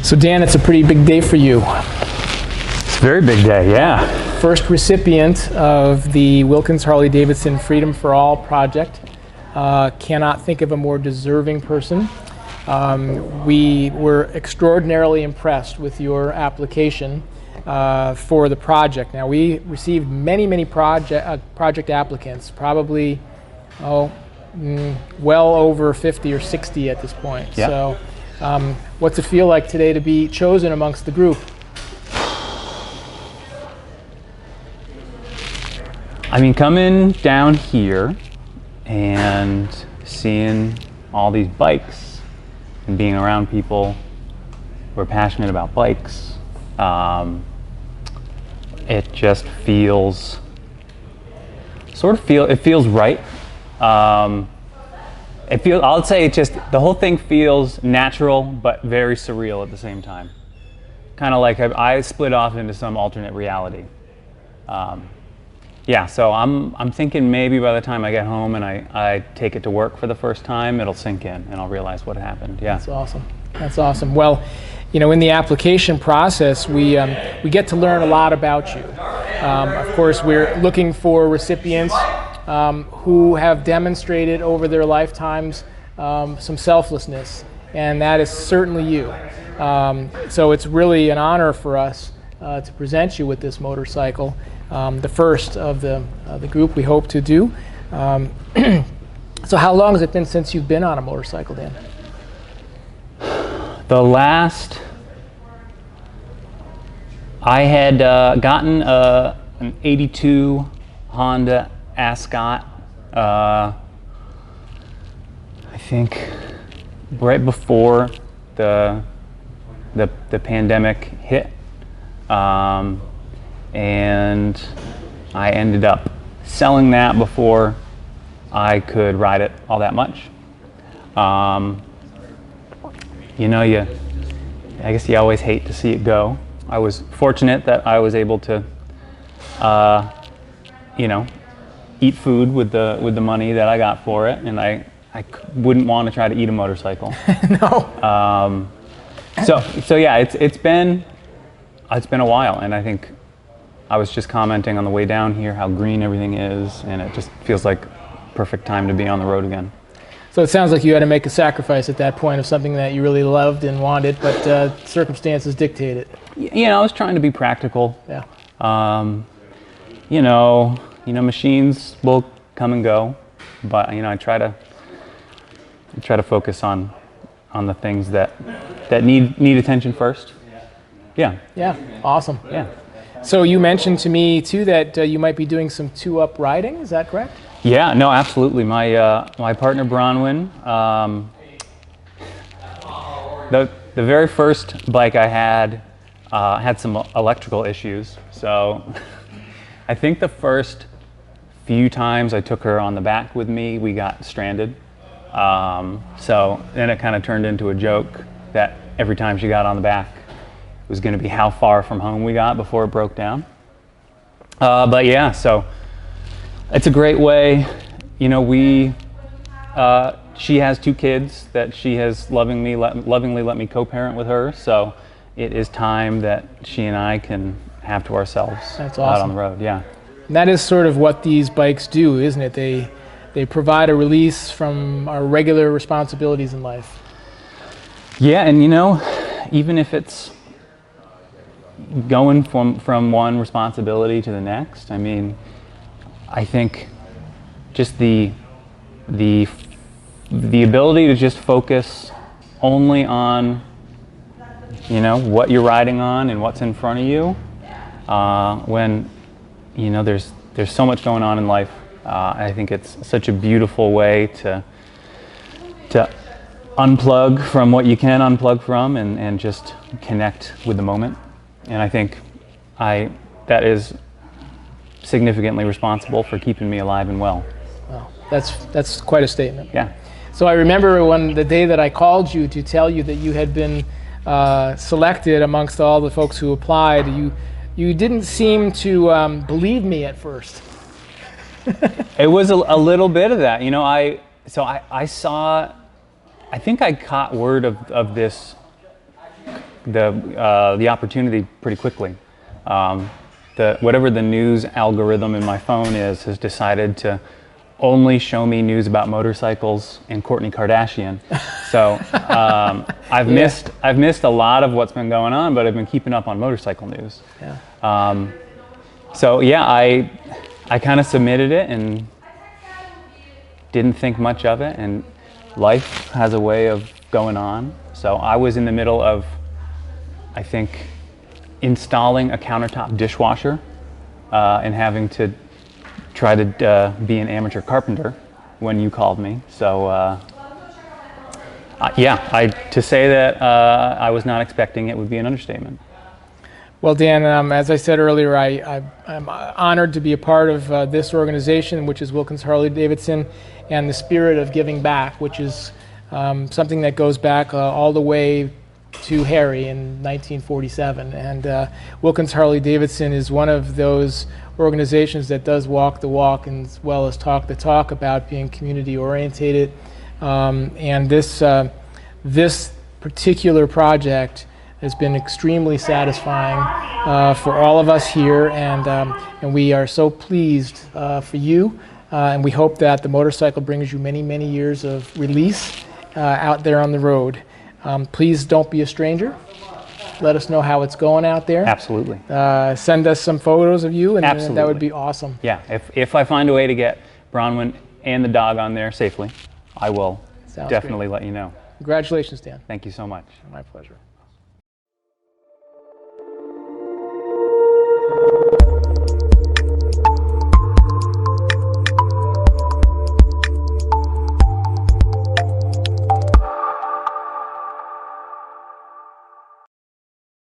So Dan, it's a pretty big day for you. It's a very big day, yeah. First recipient of the Wilkins Harley-Davidson Freedom for All project. Cannot think of a more deserving person. We were extraordinarily impressed with your application for the project. Now, we received many project applicants, probably well over 50 or 60 at this point. Yeah. So what's it feel like today to be chosen amongst the group? I mean, coming down here and seeing all these bikes and being around people who are passionate about bikes, it just feels, it feels right. I'll say the whole thing feels natural, but very surreal at the same time. Kind of like I split off into some alternate reality. Yeah, so I'm thinking maybe by the time I get home and I take it to work for the first time, it'll sink in and I'll realize what happened. Yeah. That's awesome. That's awesome. Well, you know, in the application process, we get to learn a lot about you. Of course, we're looking for recipients who have demonstrated over their lifetimes some selflessness, and that is certainly you. So it's really an honor for us to present you with this motorcycle, the first of the group we hope to do. So how long has it been since you've been on a motorcycle, Dan? The last, I had gotten an '82 Honda Ascot, I think right before the pandemic hit, and I ended up selling that before I could ride it all that much. You know, I guess you always hate to see it go. I was fortunate that I was able to, you know, eat food with the money that I got for it, and I wouldn't want to try to eat a motorcycle. No. So yeah, it's been a while, and I think I was just commenting on the way down here how green everything is, and it just feels like perfect time to be on the road again. So it sounds like you had to make a sacrifice at that point of something that you really loved and wanted, but circumstances dictated. You know, I was trying to be practical. Yeah. You know, machines will come and go, but you know, I try to focus on the things that need attention first. Yeah. Yeah. Awesome. Yeah. So you mentioned to me too that you might be doing some two-up riding. Is that correct? Yeah. No, absolutely. My partner Bronwyn, the very first bike I had some electrical issues, so I think the first few times I took her on the back with me, we got stranded. So then it kind of turned into a joke that every time she got on the back, it was going to be how far from home we got before it broke down. But yeah, so it's a great way. You know, she has 2 kids that she has lovingly let me co-parent with her. So it is time that she and I can have to ourselves. That's awesome. Out on the road. Yeah. And that is sort of what these bikes do, isn't it? They provide a release from our regular responsibilities in life. Yeah, and you know, even if it's going from one responsibility to the next, I mean, I think just the ability to just focus only on, you know, what you're riding on and what's in front of you, when, you know, there's so much going on in life. I think it's such a beautiful way to unplug from what you can unplug from and just connect with the moment. And I think that is significantly responsible for keeping me alive and well. Wow, that's quite a statement. Yeah. So I remember the day that I called you to tell you that you had been selected amongst all the folks who applied. You didn't seem to believe me at first. It was a little bit of that, you know. I saw, I think I caught word of this the opportunity pretty quickly. Whatever the news algorithm in my phone has decided to only show me news about motorcycles and Kourtney Kardashian. So I've missed a lot of what's been going on, but I've been keeping up on motorcycle news. Yeah. So yeah, I kind of submitted it and didn't think much of it, and life has a way of going on. So I was in the middle of, I think, installing a countertop dishwasher and having to try to be an amateur carpenter when you called me. So yeah, to say that I was not expecting it would be an understatement. Well, Dan, as I said earlier, I'm honored to be a part of this organization, which is Wilkins Harley-Davidson, and the spirit of giving back, which is something that goes back all the way to Harry in 1947. And Wilkins Harley-Davidson is one of those organizations that does walk the walk as well as talk the talk about being community orientated. And this particular project has been extremely satisfying for all of us here, and we are so pleased for you, and we hope that the motorcycle brings you many, many years of release out there on the road. Please don't be a stranger. Let us know how it's going out there. Absolutely. Send us some photos of you, and Absolutely. That would be awesome. Yeah, if I find a way to get Bronwyn and the dog on there safely, I will definitely let you know. Congratulations, Dan. Thank you so much. My pleasure.